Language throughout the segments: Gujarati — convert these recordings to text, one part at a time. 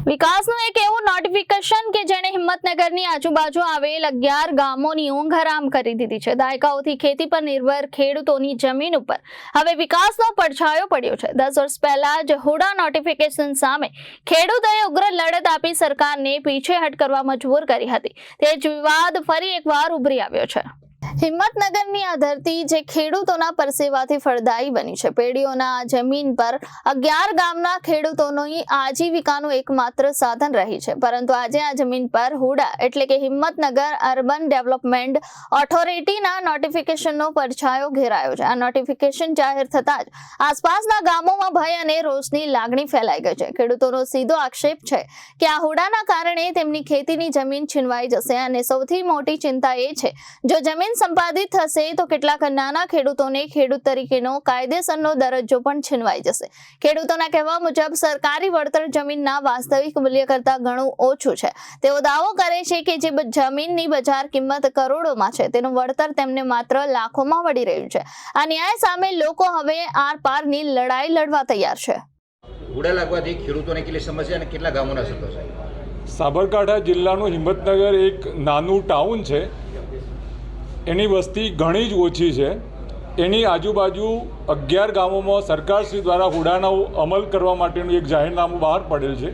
વિકાસનું એક એવું નોટિફિકેશન કે જેણે હિંમતનગરની આજુબાજુ આવેલ 11 ગામોની ઊંઘ હરામ કરી દીધી છે। દાયકાઓથી ખેતી પર નિર્ભર ખેડૂતોની જમીન ઉપર હવે વિકાસનો પડછાયો પડ્યો છે। 10 વર્ષ પહેલા જ હુડા નોટિફિકેશન સામે ખેડૂતોએ ઉગ્ર લડત આપી સરકારને પીછેહટ કરવા મજબૂર કરી હતી। તે જ વિવાદ ફરી એકવાર ઉભરી આવ્યો છે। હિંમતનગરની આ ધરતી જે ખેડૂતોના પરસેવાથી ફળદાયી બની છે। પેઢીઓના આ જમીન પર 11 ગામના ખેડૂતોની આજીવિકાનું એકમાત્ર સાધન રહી છે, પરંતુ આજે આ જમીન પર હુડા એટલે કે હિંમતનગર અર્બન ડેવલપમેન્ટ ઓથોરિટીના નોટિફિકેશનનો પડછાયો ઘેરાયો છે। આ નોટિફિકેશન જાહેર થતાં જ આસપાસના ગામોમાં ભય અને રોષની લાગણી ફેલાઈ ગઈ છે। ખેડૂતોનો સીધો આક્ષેપ છે કે આ હુડાના કારણે તેમની ખેતીની જમીન છીનવાઈ જશે અને સૌથી મોટી ચિંતા એ છે જો જમીન સંપાદિત થશે તો કેટલાક નાના ખેડૂતોને ખેડૂત તરીકેનો કાયદેસરનો દરજ્જો પણ છીનવાઈ જશે। ખેડૂતોના કહેવા મુજબ સરકારી વળતર જમીનના વાસ્તવિક મૂલ્ય કરતાં ઘણું ઓછું છે। તેઓ દાવો કરે છે કે જે જમીનની બજાર કિંમત કરોડોમાં છે તેનું વળતર તેમને માત્ર લાખોમાં મળી રહ્યું છે। આ ન્યાય સામે લોકો હવે આર પારની લડાઈ લડવા તૈયાર છે। હુડા લાગવાથી ખેડૂતોને કેટલી સમસ્યા અને કેટલા ગામોના અસર થશે? સાબરકાંઠા જિલ્લાનું હિંમતનગર એક નાનું ટાઉન છે। એની વસ્તી ઘણી જ ઓછી છે। એની આજુબાજુ 11 ગામોમાં સરકારશ્રી દ્વારા હુડાનો અમલ કરવા માટેનું એક જાહેરનામું બહાર પડેલ છે।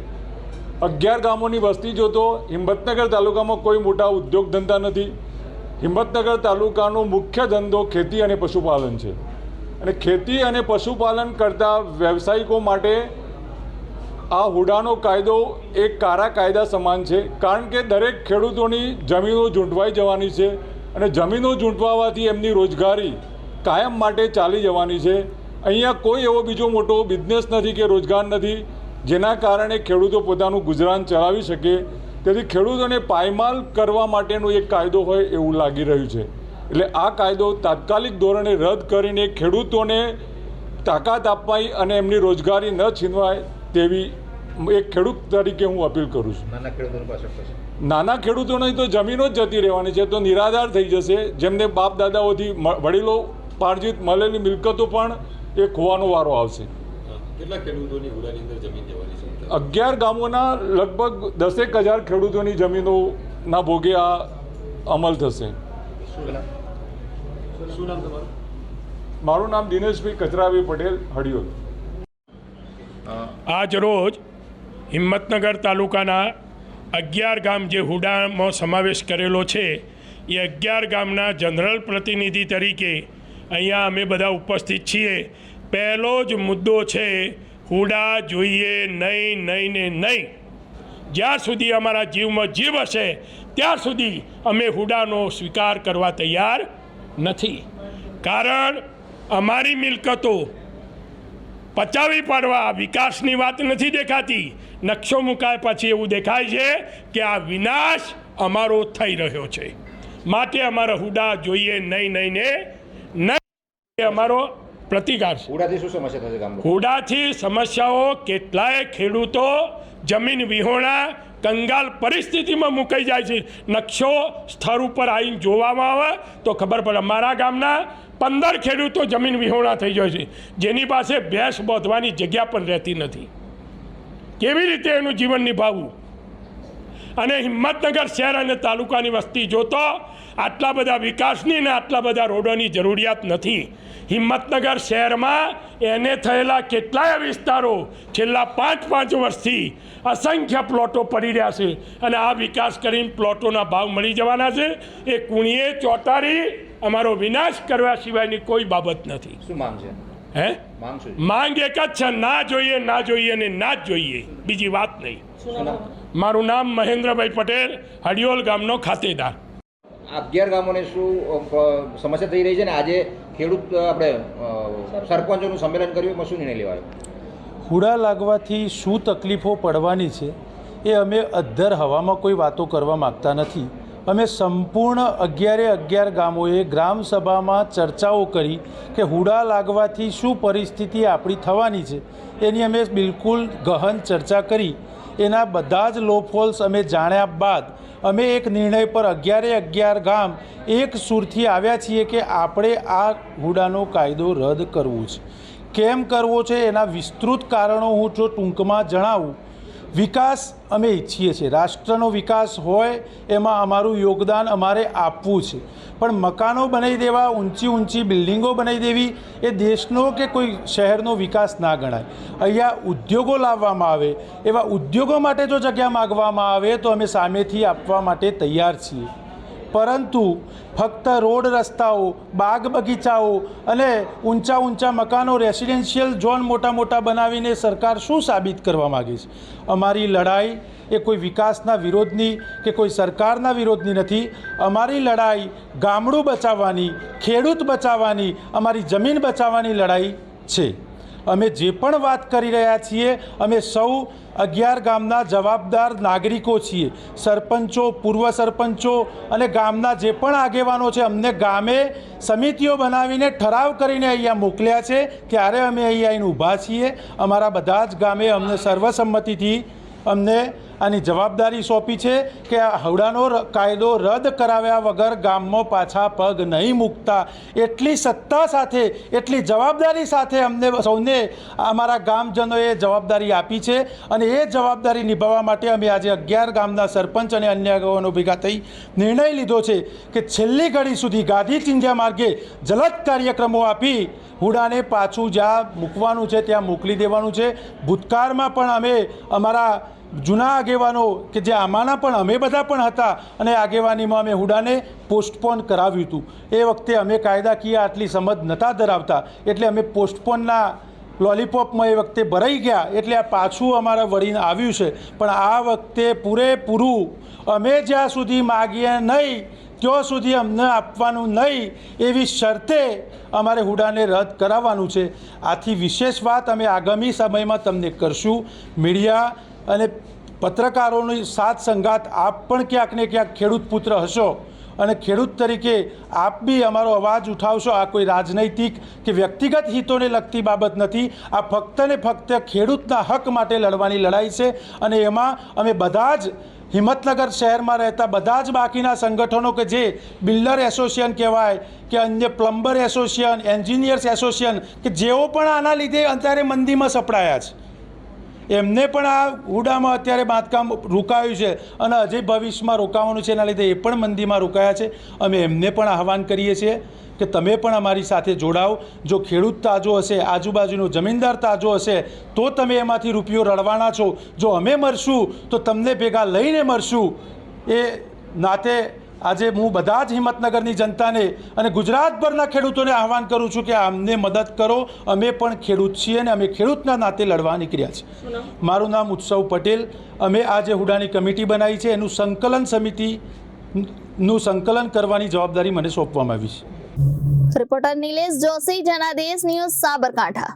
11 ગામોની વસ્તી જોતો હિંમતનગર તાલુકામાં કોઈ મોટા ઉદ્યોગ ધંધા નથી। હિંમતનગર તાલુકાનો મુખ્ય ધંધો ખેતી અને પશુપાલન છે અને ખેતી અને પશુપાલન કરતા વ્યવસાયિકો માટે આ હુડાનો કાયદો એક કાળા કાયદા સમાન છે, કારણ કે દરેક ખેડૂતોની જમીનો ઝૂંટવાઈ જવાની છે અને જમીનો ઝૂંટવાવાથી એમની રોજગારી કાયમ માટે ચાલી જવાની છે। અહીંયા કોઈ એવો બીજો મોટો બિઝનેસ નથી કે રોજગાર નથી જેના કારણે ખેડૂતો પોતાનું ગુજરાન ચલાવી શકે। તેથી ખેડૂતોને પાયમાલ કરવા માટેનો એક કાયદો હોય એવું લાગી રહ્યું છે। એટલે આ કાયદો તાત્કાલિક ધોરણે રદ કરીને ખેડૂતોને તાકાત આપવી અને એમની રોજગારી ન છીનવાય તેવી એક ખેડૂત તરીકે હું અપીલ કરું છું। નાના ખેડૂતોની પાસે થશે? નાના ખેડૂતોની તો જમીનો જ જતી રહેવાની છે, તો નિરાધાર થઈ જશે। જેમને બાપ દાદાઓથી વડીલો પાર્જિત મળેલી મિલકતો પણ એ ખોવાનો વારો આવશે। કેટલા ખેડૂતોની હુડાની અંદર જમીન જવાની છે? 11 ગામોના લગભગ 10,000 ખેડૂતોની જમીનોના ભોગે આ અમલ થશે। શું નામ તમારું? મારું નામ દિનેશભાઈ કચરાભાઈ પટેલ, હડિયોલ। આજ રોજ હિંમતનગર તાલુકાના 11 ગામ જે હુડામાં સમાવેશ કરેલો છે એ 11 ગામના જનરલ પ્રતિનિધિ તરીકે અહીંયા અમે બધા ઉપસ્થિત છીએ। પહેલો જ મુદ્દો છે હુડા જોઈએ નહીં, નહીં ને નહીં। જ્યાં સુધી અમારા જીવમાં જીવ હશે ત્યાં સુધી અમે હુડાનો સ્વીકાર કરવા તૈયાર નથી, કારણ અમારી મિલકતો પચાવી પાડવા વિકાસની વાત નથી દેખાતી। નકશો મુકાય પછી એવું દેખાય છે કે આ વિનાશ અમારો થઈ રહ્યો છે, માટે અમારા હુડા જોઈએ નહીં, નહીં ને નહીં, અમારો પ્રતિકાર છે। હુડાથી શું સમસ્યા થશે ગામમાં? હુડાથી સમસ્યાઓ કેટલાય ખેડૂતો જમીન વિહોણા કંગાલ પરિસ્થિતિમાં મુકાઈ જાય છે। નકશો સ્થળ ઉપર આવીને જોવામાં આવે તો ખબર પડે। અમારા ગામના 15 ખેડૂતો જમીન વિહોણા થઈ જાય છે, જેની પાસે ભેંસ બાંધવાની જગ્યા પણ રહેતી નથી। કેવી રીતે એનું જીવન નિભાવવું? અને હિંમતનગર શહેર અને તાલુકાની વસ્તી જોતો આટલા બધા વિકાસની અને આટલા બધા રોડોની જરૂરિયાત નથી। હિંમતનગર શહેરમાં એને થયેલા કેટલાય વિસ્તારો છેલ્લા 5 વર્ષથી અસંખ્ય પ્લોટો પડી રહ્યા છે અને આ વિકાસ કરીને પ્લોટોના ભાવ મળી જવાના છે। એ કુણીએ ચોટાડી અમારો વિનાશ કરવા સિવાયની કોઈ બાબત નથી। શું માંગ છે? માંગ એક જ છે, ના જોઈએ, ના જોઈએ અને ના જ જોઈએ, બીજી વાત નહીં। મારું નામ મહેન્દ્રભાઈ પટેલ, હડિયોલ ગામનો ખાતેદાર। 11 ગામોને શું સમસ્યા થઈ રહી છે ને આજે ખેડૂત આપણે સરપંચોનું સંમેલન કર્યું, એમાં શું નિર્ણય લેવાયો? હુડા લાગવાથી શું તકલીફો પડવાની છે એ અમે અધ્ધર હવામાં કોઈ વાતો કરવા માગતા નથી। અમે સંપૂર્ણ 11 ગામોએ ગ્રામસભામાં ચર્ચાઓ કરી કે હુડા લાગવાથી શું પરિસ્થિતિ આપણી થવાની છે એની અમે બિલકુલ ગહન ચર્ચા કરી। એના બધા જ લોફોલ્સ અમે જાણ્યા બાદ અમે એક નિર્ણય પર 11 ગામ એક સૂરથી આવ્યા છીએ કે આપણે આ હુડાનો કાયદો રદ કરવો છે। કેમ કરવો છે એના વિસ્તૃત કારણો હું જો ટૂંકમાં જણાવું વિકાસ અમે ઈચ્છીએ છીએ, રાષ્ટ્રનો વિકાસ હોય એમાં અમારું યોગદાન અમારે આપવું છે, પણ મકાનો બનાવી દેવા, ઊંચી બિલ્ડિંગો બનાવી દેવી એ દેશનો કે કોઈ શહેરનો વિકાસ ના ગણાય. અહીંયા ઉદ્યોગો લાવવામાં આવે, એવા ઉદ્યોગો માટે જો જગ્યા માગવામાં આવે તો અમે સામેથી આપવા માટે તૈયાર છીએ, પરંતુ ફક્ત રોડ રસ્તાઓ, બાગ બગીચાઓ અને ઊંચા મકાનો, રેસિડેન્શિયલ ઝોન મોટા બનાવીને સરકાર શું સાબિત કરવા માગે છે? અમારી લડાઈ એ કોઈ વિકાસના વિરોધની કે કોઈ સરકારના વિરોધની નથી. અમારી લડાઈ ગામડું બચાવવાની, ખેડૂત બચાવવાની, અમારી જમીન બચાવવાની લડાઈ છે. અમે જે પણ વાત કરી રહ્યા છીએ, અમે સૌ 11 ગામના જવાબદાર નાગરિકો છીએ. સરપંચો, પૂર્વ સરપંચો અને ગામના જે પણ આગેવાનો છે, અમને ગામે સમિતિઓ બનાવીને ઠરાવ કરીને અહીંયા મોકલ્યા છે, ત્યારે અમે અહીંયા આવીને ઊભા છીએ. અમારા બધા જ ગામે અમને સર્વસંમતિથી અમને આની જવાબદારી સોંપી છે કે આ હવડાનો કાયદો રદ કરાવ્યા વગર ગામમાં પાછા પગ નહીં મૂકતા. એટલી સત્તા સાથે, એટલી જવાબદારી સાથે અમને સૌને અમારા ગામજનોએ જવાબદારી આપી છે, અને એ જવાબદારી નિભાવવા માટે અમે આજે 11 ગામના સરપંચ અને અન્ય આગેવાનો ભેગા થઈ નિર્ણય લીધો છે કે છેલ્લી ઘડી સુધી ગાંધી ચિંધ્યા માર્ગે જલદ કાર્યક્રમો આપી હુડાને પાછું જ્યાં મૂકવાનું છે ત્યાં મોકલી દેવાનું છે. ભૂતકાળમાં પણ અમે અમારા જૂના આગેવાનો કે જે આમાંના પણ અમે બધા પણ હતા, અને આગેવાનીમાં અમે હુડાને પોસ્ટપોન કરાવ્યું હતું. એ વખતે અમે કાયદાકીય આટલી સમજ નહોતા ધરાવતા, એટલે અમે પોસ્ટપોનના લોલીપોપમાં એ વખતે ભરાઈ ગયા, એટલે આ પાછું અમારા વળીને આવ્યું છે. પણ આ વખતે પૂરેપૂરું અમે જ્યાં સુધી માગીએ નહીં ત્યાં સુધી અમને આપવાનું નહીં એવી શરતે અમારે હુડાને રદ કરાવવાનું છે. આથી વિશેષ વાત અમે આગામી સમયમાં તમને કરશું. મીડિયા અને પત્રકારોની સાથ સંગાત આપ પણ ક્યાંક ને ક્યાંક ખેડૂત પુત્ર હશો, અને ખેડૂત તરીકે આપ બી અમારો અવાજ ઉઠાવશો. આ કોઈ રાજનૈતિક કે વ્યક્તિગત હિતોને લગતી બાબત નથી. આ ફક્ત ને ફક્ત ખેડૂતના હક માટે લડવાની લડાઈ છે, અને એમાં અમે બધા જ હિંમતનગર શહેરમાં રહેતા બધા જ બાકીના સંગઠનો કે જે બિલ્ડર એસોસિએશન કહેવાય કે અન્ય પ્લમ્બર એસોસિએશન, એન્જિનિયર્સ એસોસિએશન કે જેઓ પણ આના લીધે અત્યારે મંદીમાં સપડાયા છે, એમને પણ આ હુડામાં અત્યારે બાંધકામ રોકાયું છે અને હજી ભવિષ્યમાં રોકાવાનું છે, એના લીધે એ પણ મંદીમાં રોકાયા છે. અમે એમને પણ આહવાન કરીએ છીએ કે તમે પણ અમારી સાથે જોડાઓ. જો ખેડૂત તાજો હશે, આજુબાજુનો જમીનદાર તાજો હશે, તો તમે એમાંથી રૂપિયો રળવાના છો. જો અમે મરશું તો તમને ભેગા લઈને મરશું. એ નાતે આજે હું બધા જ હિંમતનગરની જનતાને અને ગુજરાતભરના ખેડૂતોને આહવાન કરું છું કે અમને મદદ કરો. અમે પણ ખેડૂત છીએ અને અમે ખેડૂતના નાતે લડવા નીકળ્યા છીએ. મારું નામ ઉત્સવ પટેલ. અમે આજે હુડાની કમિટી બનાવી છે, એનું સંકલન સમિતિનું સંકલન કરવાની જવાબદારી મને સોંપવામાં આવી છે. Reporter Nilesh Joshi, Janadesh news, Sabarkantha.